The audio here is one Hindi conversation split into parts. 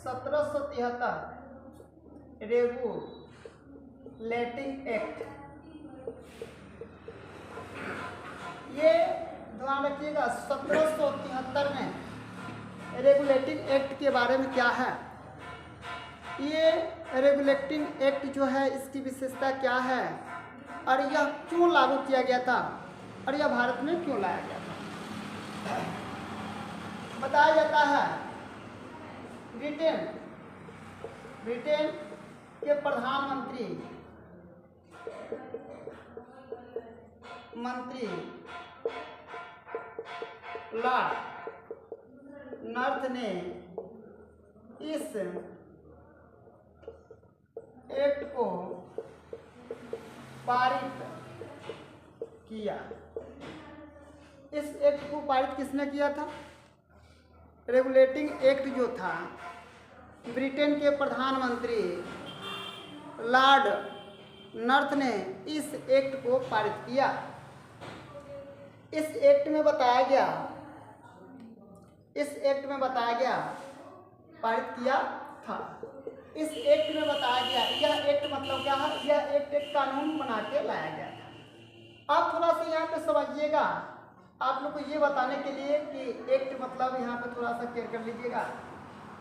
1773 रेगुलेटिंग एक्ट। ये ध्यान रखिएगा 1773 में रेगुलेटिंग एक्ट के बारे में क्या है। ये रेगुलेटिंग एक्ट जो है इसकी विशेषता क्या है और यह क्यों लागू किया गया था और यह भारत में क्यों लाया गया था। बताया जाता है ब्रिटेन के प्रधानमंत्री लॉर्ड नॉर्थ ने इस एक्ट को पारित किया। इस एक्ट को पारित किसने किया था? रेगुलेटिंग एक्ट जो था ब्रिटेन के प्रधानमंत्री लॉर्ड नॉर्थ ने इस एक्ट को पारित किया। इस एक्ट में बताया गया पारित किया था। इस एक्ट में बताया गया, यह एक्ट मतलब क्या है? यह एक्ट एक कानून बना के लाया गया था। आप थोड़ा सा यहाँ पे समझिएगा, आप लोग को ये बताने के लिए कि एक्ट मतलब यहाँ पे थोड़ा सा क्लियर कर लीजिएगा।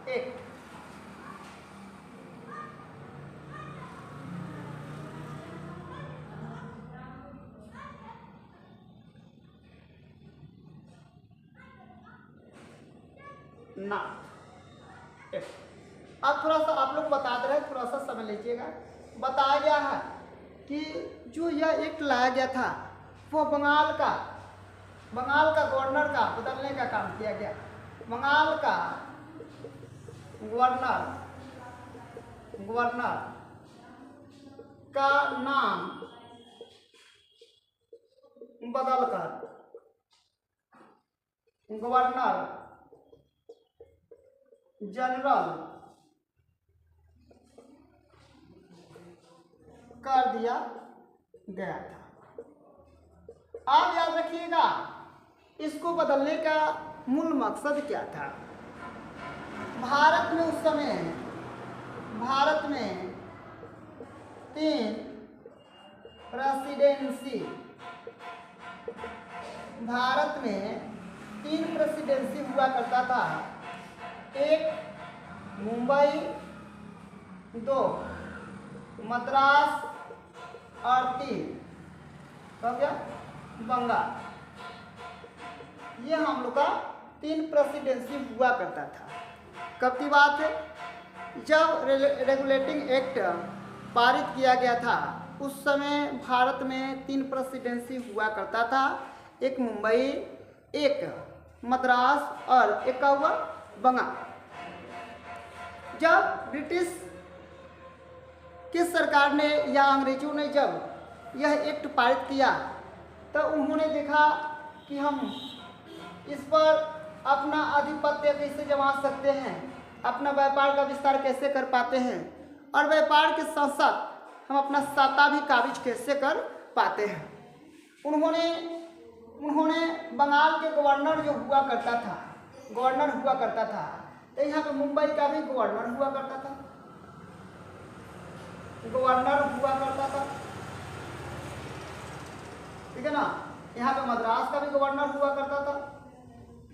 एक्ट ना अब थोड़ा सा आप लोग बता दे रहे हैं, थोड़ा सा समझ लीजिएगा। बताया गया है कि जो यह एक्ट लाया गया था वो बंगाल का गवर्नर का बदलने का काम किया गया। बंगाल का गवर्नर का नाम बदलकर गवर्नर जनरल कर दिया गया था। आप याद रखिएगा इसको बदलने का मूल मकसद क्या था। भारत में उस समय तीन प्रेसिडेंसी हुआ करता था। एक मुंबई, दो मद्रास और तीन हो गया बंगाल। ये हम लोग का तीन प्रेसिडेंसी हुआ करता था। कब की बात है? जब रेगुलेटिंग एक्ट पारित किया गया था उस समय भारत में तीन प्रेसिडेंसी हुआ करता था। एक मुंबई, एक मद्रास और एक का हुआ बंगाल। जब ब्रिटिश की सरकार ने या अंग्रेजों ने जब यह एक्ट पारित किया तो उन्होंने देखा कि हम इस पर अपना आधिपत्य कैसे जमा सकते हैं, अपना व्यापार का विस्तार कैसे कर पाते हैं और व्यापार के साथ साथ हम अपना सत्ता भी काबिज कैसे कर पाते हैं। उन्होंने बंगाल के गवर्नर हुआ करता था तो यहाँ पे मुंबई का भी गवर्नर हुआ करता था। ठीक है ना। यहाँ पे मद्रास का भी गवर्नर हुआ करता था।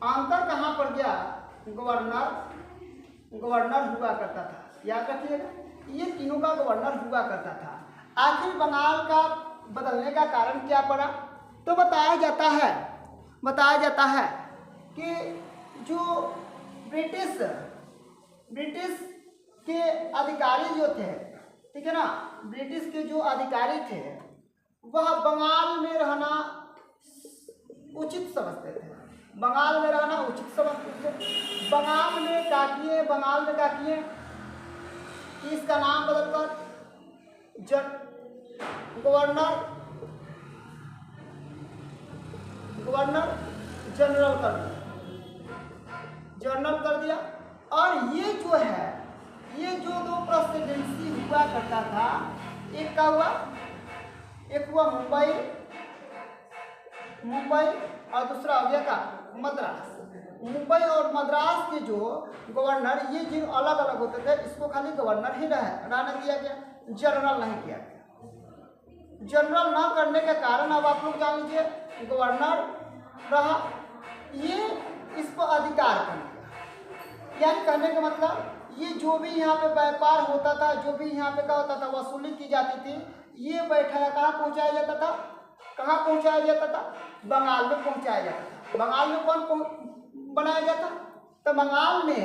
अंतर कहाँ पर गया? गवर्नर हुआ करता था। याद रखिएगा ये तीनों का गवर्नर हुआ करता था। आखिर बंगाल का बदलने का कारण क्या पड़ा? तो बताया जाता है कि जो ब्रिटिश के अधिकारी जो थे, ठीक है ना, ब्रिटिश के जो अधिकारी थे वह बंगाल में रहना उचित समझते थे। बंगाल में क्या किए कि इसका नाम बदलकर गवर्नर जनरल कर दिया। और ये जो दो प्रेसिडेंसी हुआ करता था, एक हुआ मुंबई और दूसरा हो गया का मद्रास। मुंबई और मद्रास के जो गवर्नर ये जो अलग अलग होते थे, इसको खाली गवर्नर ही रहने दिया गया, जनरल नहीं किया गया। जनरल ना करने के कारण अब आप लोग जान लीजिए गवर्नर रहा, ये इस पर अधिकार कर लिया। यानी कहने का मतलब ये जो भी यहाँ पे व्यापार होता था, जो भी यहाँ पे क्या होता था, वसूली की जाती थी, ये बैठाया कहाँ पहुँचाया जाता था, कहाँ पहुँचाया जाता था, बंगाल में पहुँचाया जाता था। बंगाल में कौन बनाया जाता, तो बंगाल में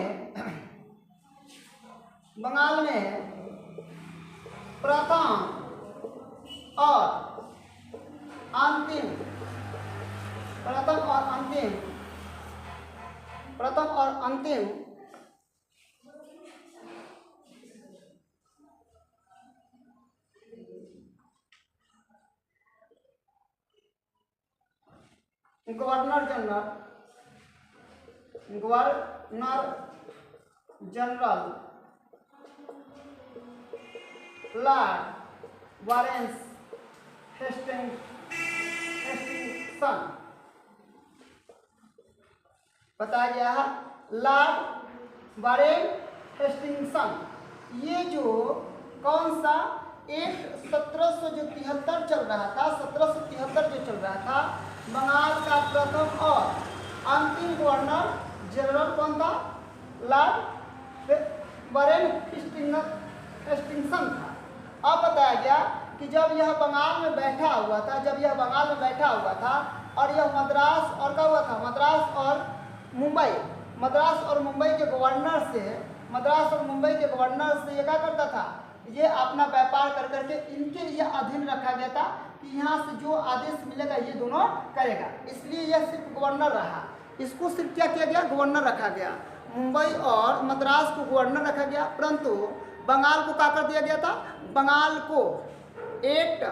प्रथम और अंतिम गवर्नर जनरल लॉर्ड वारेन हेस्टिंग्सन बताया गया है। लॉर्ड वारेन हेस्टिंग्सन ये जो कौन सा एक्ट 1773 चल रहा था, 1773 जो चल रहा था, बंगाल का प्रथम और अंतिम गवर्नर जनरल कौन था, लॉर्ड वारेन हेस्टिंग्सन था। अब बताया गया कि जब यह बंगाल में बैठा हुआ था, और यह मद्रास और क्या हुआ था, मद्रास और मुंबई के गवर्नर से ये क्या करता था, ये अपना व्यापार कर करके इनके लिए अधीन रखा गया था कि यहाँ से जो आदेश मिलेगा ये दोनों करेगा। इसलिए यह सिर्फ गवर्नर रहा, इसको सिर्फ क्या किया गया, गवर्नर रखा गया। मुंबई और मद्रास को गवर्नर रखा गया, परंतु बंगाल को क्या कर दिया गया था, बंगाल को एक्ट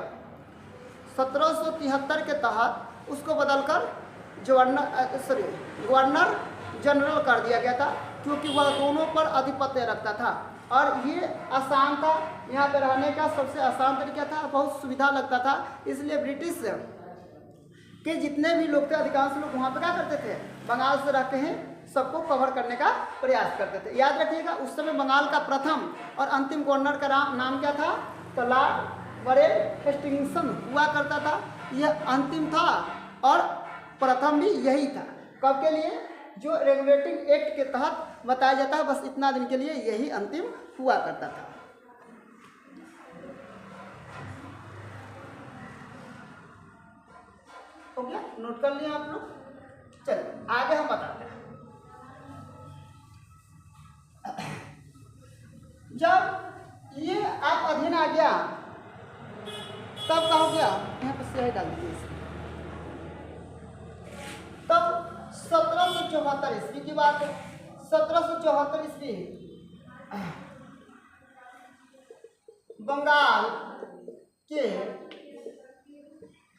1773 के तहत उसको बदलकर गवर्नर जनरल कर दिया गया था, क्योंकि वह दोनों पर आधिपत्य रखता था। और ये आसान था, यहाँ पे रहने का सबसे आसान तरीका था, बहुत सुविधा लगता था। इसलिए ब्रिटिश के जितने भी लोग थे, अधिकांश लोग वहाँ पे क्या करते थे, बंगाल से रहते हैं सबको कवर करने का प्रयास करते थे। याद रखिएगा उस समय बंगाल का प्रथम और अंतिम गवर्नर का नाम क्या था, तो लॉर्ड वारेन हेस्टिंग्सन हुआ करता था। यह अंतिम था और प्रथम भी यही था। कब के लिए, जो रेगुलेटिंग एक्ट के तहत बताया जाता है, बस इतना दिन के लिए यही अंतिम हुआ करता था। हो गया, नोट कर लिया आप लोग। चलिए आगे हम बताते हैं। जब ये आप अधीन आ गया तब क्या हो गया, यहाँ पर स्याही डाल दीजिए। तब 1774 ईस्वी की बात है। 1774 ईस्वी बंगाल के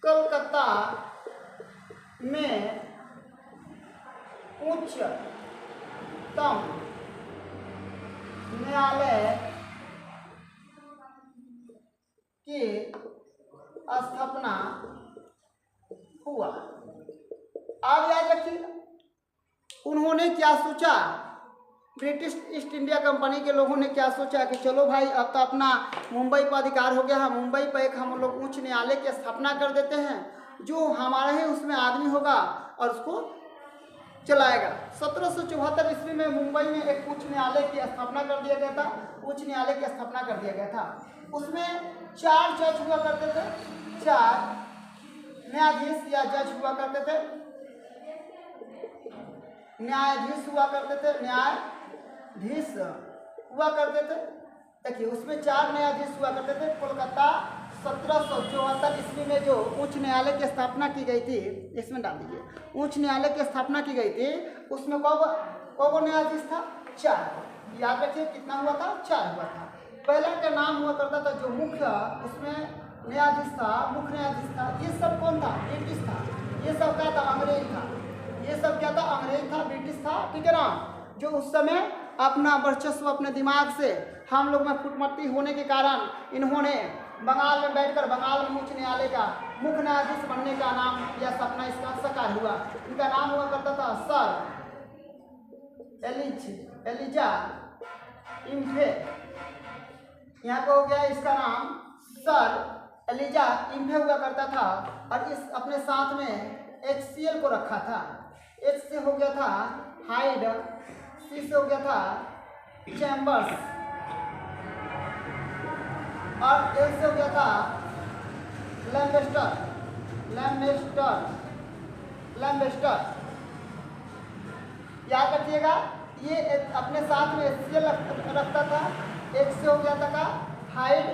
कलकत्ता में उच्चतम न्यायालय की स्थापना हुआ। आप याद रखिएगा उन्होंने क्या सोचा, ब्रिटिश ईस्ट इंडिया कंपनी के लोगों ने क्या सोचा कि चलो भाई अब तो अपना मुंबई पर अधिकार हो गया है, मुंबई पर एक हम लोग उच्च न्यायालय की स्थापना कर देते हैं, जो हमारा ही उसमें आदमी होगा और उसको चलाएगा। 1774 ईस्वी में मुंबई में एक उच्च न्यायालय की स्थापना कर दिया गया था। उच्च न्यायालय की स्थापना कर दिया गया था। उसमें 4 जज हुआ करते थे, 4 न्यायाधीश या जज हुआ करते थे, न्यायाधीश हुआ करते थे। देखिए उसमें 4 न्यायाधीश हुआ करते थे। कोलकाता 1774 ईस्वी में जो उच्च न्यायालय की स्थापना की गई थी, इसमें डाल दीजिए, उच्च न्यायालय की स्थापना की गई थी, उसमें कौन न्यायाधीश था, 4। याद रखिए कितना हुआ था, 4 हुआ था। पहला का नाम हुआ करता था जो मुख्य उसमें न्यायाधीश था, मुख्य न्यायाधीश था। ये सब कौन था, ब्रिटिश था। ये सब क्या था, अंग्रेज था। ये सब क्या था, अंग्रेज था, ब्रिटिश था, ठीक है ना। जो उस समय अपना वर्चस्व अपने दिमाग से हम लोग में फुटमत्ती होने के कारण इन्होंने बंगाल में बैठकर बंगाल में उच्च न्यायालय का मुख्य न्यायाधीश बनने का नाम या सपना इसका साकार हुआ। इनका नाम हुआ करता था सर एलिजा इम्फे, यहाँ पे हो गया इसका नाम सर एलिजा इम्फे हुआ करता था, और इस अपने साथ में HCl को रखा था। H से हो गया था हाइड, C से हो गया था चैम्बर्स, और L से हो गया था लैम्बेस्टर। याद रखिएगा, ये अपने साथ में HCl रखता था। H से हो गया था हाइड,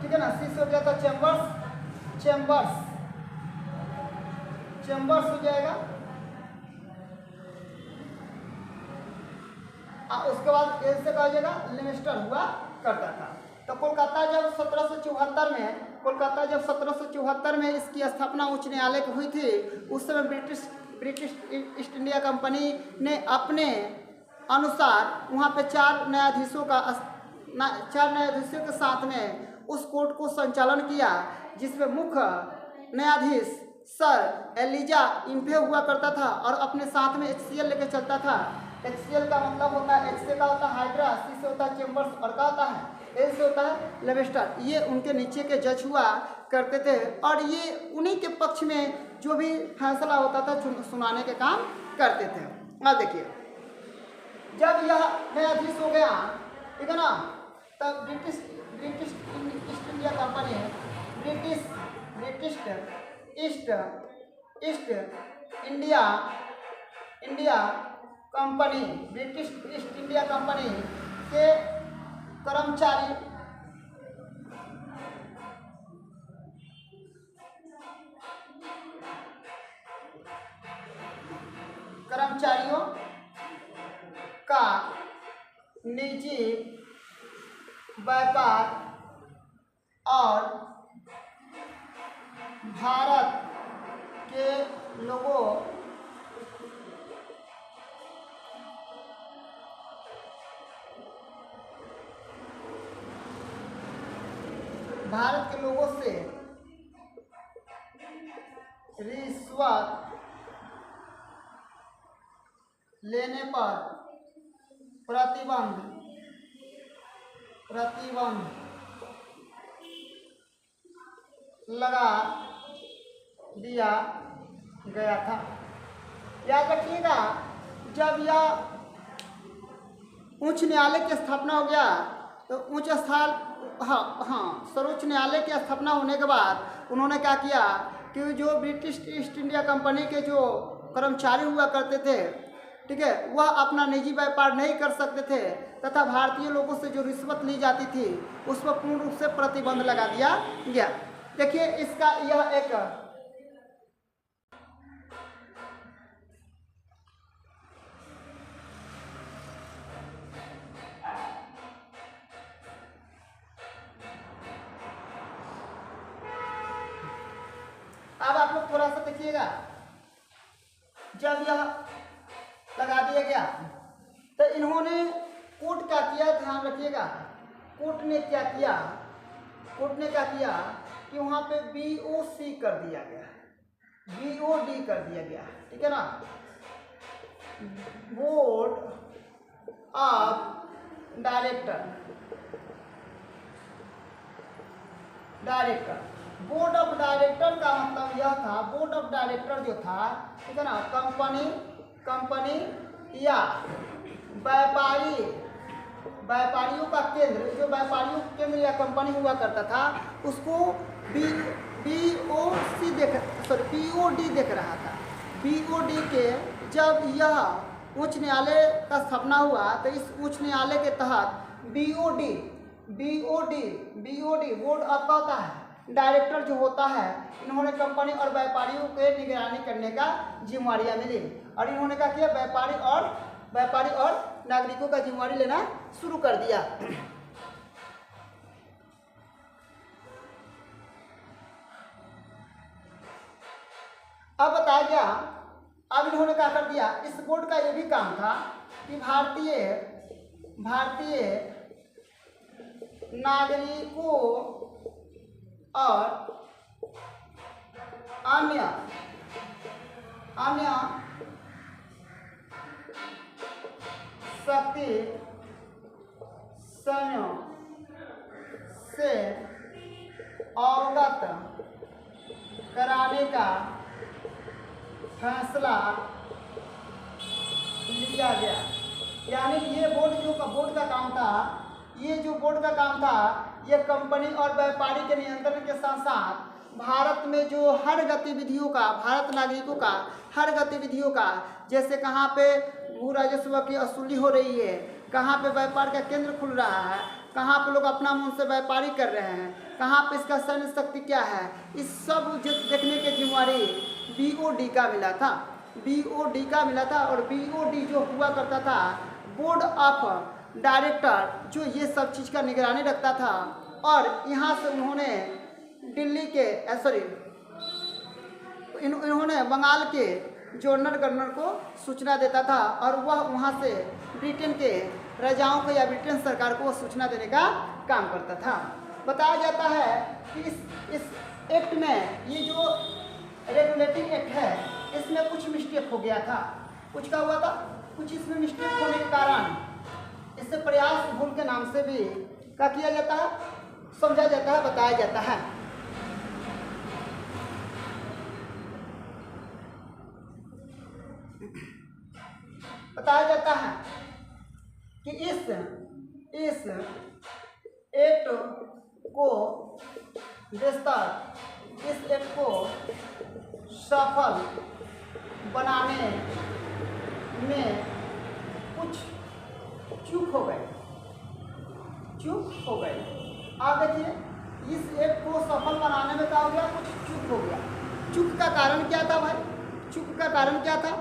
ठीक है ना, C से हो गया था चैम्बर्स हो जाएगा। उसके बाद एल से कहा जाएगा लिमिस्टर हुआ करता था। तो कोलकाता जब 1774 में इसकी स्थापना उच्च न्यायालय की हुई थी, उस समय ब्रिटिश ईस्ट इंडिया कंपनी ने अपने अनुसार वहाँ पे 4 न्यायाधीशों के साथ में उस कोर्ट को संचालन किया, जिसमें मुख्य न्यायाधीश सर एलिजा इम्फे हुआ करता था और अपने साथ में HCl लेके चलता था। HCl का मतलब होता है, H से का होता है हाइड्रा, C से होता है चैम्बर्स, और का होता है L से होता है लेवेस्टर। ये उनके नीचे के जज हुआ करते थे, और ये उन्हीं के पक्ष में जो भी फैसला होता था सुनाने के काम करते थे। अब देखिए, जब यह न्यायाधीश हो गया, ठीक है ना, तब British east India company, British east India company के कर्मचारियों का निजी व्यापार और भारत के लोगों से रिश्वत लेने पर प्रतिबंध लगा दिया गया था। याद रखिएगा, जब यह उच्च न्यायालय की स्थापना हो गया, तो सर्वोच्च न्यायालय की स्थापना होने के बाद उन्होंने क्या किया कि जो ब्रिटिश ईस्ट इंडिया कंपनी के जो कर्मचारी हुआ करते थे, ठीक है, वह अपना निजी व्यापार नहीं कर सकते थे, तथा भारतीय लोगों से जो रिश्वत ली जाती थी उस पर पूर्ण रूप से प्रतिबंध लगा दिया गया। देखिए, इसका यह एक अब आप लोग थोड़ा सा देखिएगा, जब यह लगा दिया गया तो इन्होंने कोर्ट क्या किया, ध्यान रखिएगा, कोर्ट ने क्या किया कि वहाँ पे BOC कर दिया गया, BOD कर दिया गया, ठीक है ना, board of director. Board of director का मतलब यह था, बोर्ड ऑफ डायरेक्टर जो था, ठीक है ना, कंपनी या व्यापारियों का केंद्र, जो व्यापारियों का केंद्र या कंपनी हुआ करता था, उसको BOD देख रहा था। BOD के जब यह उच्च न्यायालय का स्थापना हुआ, तो इस उच्च न्यायालय के तहत BOD बोर्ड ऑफ का होता है डायरेक्टर जो होता है, इन्होंने कंपनी और व्यापारियों के निगरानी करने का जिम्मेवारियां मिली, और इन्होंने क्या किया, व्यापारी और नागरिकों का जिम्मेवारी लेना शुरू कर दिया। अब बताया गया, अब इन्होंने क्या कर दिया, इस बोर्ड का यह भी काम था कि भारतीय नागरिकों और अन्य शक्ति समयों से अवगत कराने का फैसला लिया गया। यानी ये बोर्ड का काम था, ये जो बोर्ड का काम था, ये कंपनी और व्यापारी के नियंत्रण के साथ साथ भारत में जो हर गतिविधियों का, भारत नागरिकों का हर गतिविधियों का, जैसे कहाँ पे भू राजस्व की वसूली हो रही है, कहाँ पे व्यापार का केंद्र खुल रहा है, कहाँ पे लोग अपना मन से व्यापारी कर रहे हैं, कहाँ पे इसका सैन्य शक्ति क्या है, इस सब देखने की जिम्मेवारी BOD का मिला था। BOD का मिला था। और BOD जो हुआ करता था, बोर्ड ऑफ डायरेक्टर, जो ये सब चीज़ का निगरानी रखता था। और यहाँ से उन्होंने दिल्ली के इन्होंने बंगाल के गवर्नर गवर्नर को सूचना देता था, और वह वहाँ से ब्रिटेन के राजाओं को या ब्रिटेन सरकार को सूचना देने का काम करता था। बताया जाता है कि इस एक्ट में, ये जो रेगुलेटिंग एक्ट है, इसमें कुछ मिस्टेक हो गया था। कुछ क्या हुआ था? कुछ इसमें मिस्टेक होने के कारण इसे प्रयास भूल के नाम से भी क्या किया जाता है, समझा जाता है, बताया जाता है। बताया जाता है कि इस एक्ट को बेहतर, इस एक्ट को सफल बनाने में कुछ चूक हो गई। आप देखिए, इस एक्ट को सफल बनाने में क्या हो गया? कुछ चूक हो गया। चूक का कारण क्या था भाई? चूक का कारण क्या था?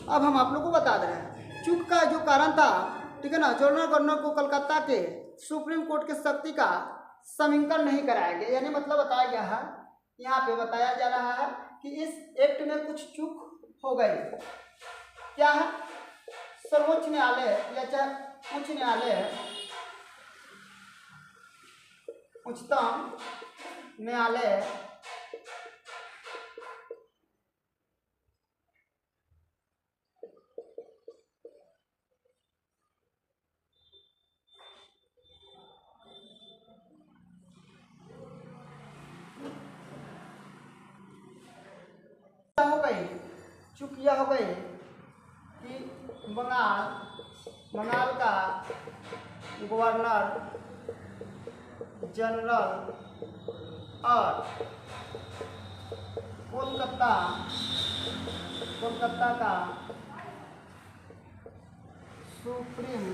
अब हम आप लोग को बता दे रहे हैं। चूक का जो कारण था, ठीक है ना, गवर्नर गवर्नर को कलकत्ता के सुप्रीम कोर्ट की शक्ति का समीकरण नहीं कराया गया। यानी मतलब बताया गया है, यहाँ पे बताया जा रहा है कि इस एक्ट में कुछ चूक हो गई। क्या है? सर्वोच्च न्यायालय या चाहे उच्च न्यायालय, उच्चतम न्यायालय हो गई, चूक यह हो गई कि बंगाल का गवर्नर जनरल और कोलकाता का सुप्रीम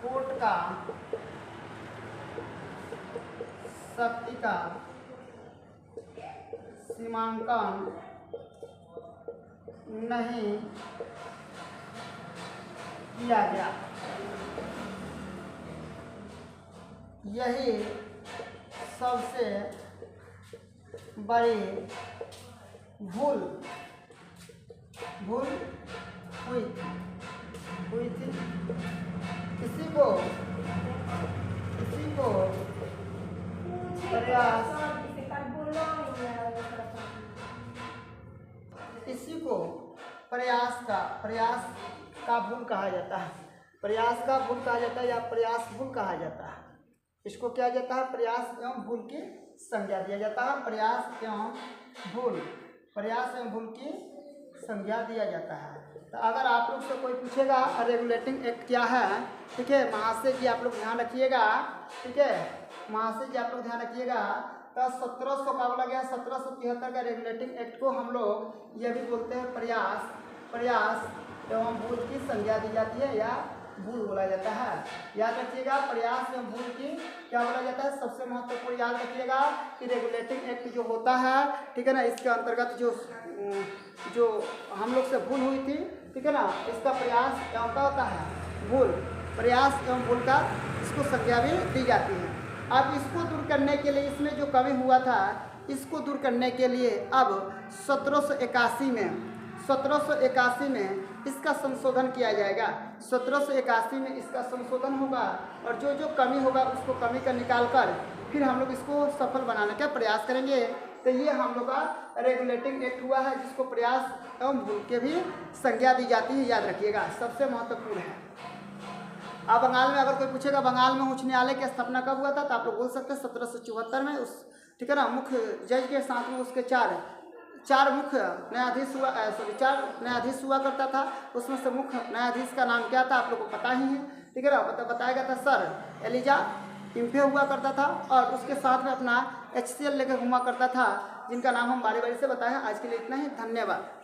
कोर्ट का शक्ति का सीमांकन नहीं किया गया। यही सबसे बड़ी भूल हुई थी। इसी को प्रयास का भूल कहा जाता है। प्रयास का भूल कहा जाता है या प्रयास भूल कहा जाता है। इसको क्या जाता है? प्रयास एवं भूल की संज्ञा दिया जाता है। प्रयास एवं भूल की संज्ञा दिया जाता है। तो अगर आप लोग से कोई पूछेगा रेगुलेटिंग एक्ट क्या है, ठीक है, महाशय जी आप लोग ध्यान रखिएगा, ठीक है, महाशय जी आप लोग ध्यान रखिएगा। तो 1700 का बोला गया, 1773 का रेगुलेटिंग एक्ट को हम लोग यह भी बोलते हैं प्रयास एवं भूल की संज्ञा दी जाती है या भूल बोला जाता है। याद रखिएगा, प्रयास एवं भूल की क्या बोला जाता है? सबसे महत्वपूर्ण याद रखिएगा कि रेगुलेटिंग एक्ट जो होता है, ठीक है ना, इसके अंतर्गत जो हम लोग से भूल हुई थी, ठीक है ना, इसका प्रयास क्या होता है? भूल, प्रयास एवं भूल का इसको संज्ञा भी दी जाती है। अब इसको दूर करने के लिए, इसमें जो कमी हुआ था, इसको दूर करने के लिए अब 1781 में इसका संशोधन किया जाएगा। 1781 में इसका संशोधन होगा और जो कमी होगा उसको कमी का निकाल कर फिर हम लोग इसको सफल बनाने का प्रयास करेंगे। तो ये हम लोग का रेगुलेटिंग एक्ट हुआ है, जिसको प्रयास एवं भूल के भी संज्ञा दी जाती है, याद रखिएगा, सबसे महत्वपूर्ण है। अब बंगाल में अगर कोई पूछेगा बंगाल में उच्च न्यायालय की स्थापना कब हुआ था, तो आप लोग बोल सकते हैं 1774 में। उस ठीक है ना, मुख्य जज के साथ में उसके चार मुख्य न्यायाधीश हुआ, चार न्यायाधीश हुआ करता था। उसमें से मुख्य न्यायाधीश का नाम क्या था, आप लोग को पता ही है, ठीक है ना, बताया गया था सर एलिजा इम्फे हुआ करता था, और उसके साथ में अपना HCL लेकर घुमा करता था, जिनका नाम हम बारी बारी से बताएं। आज के लिए इतना ही, धन्यवाद।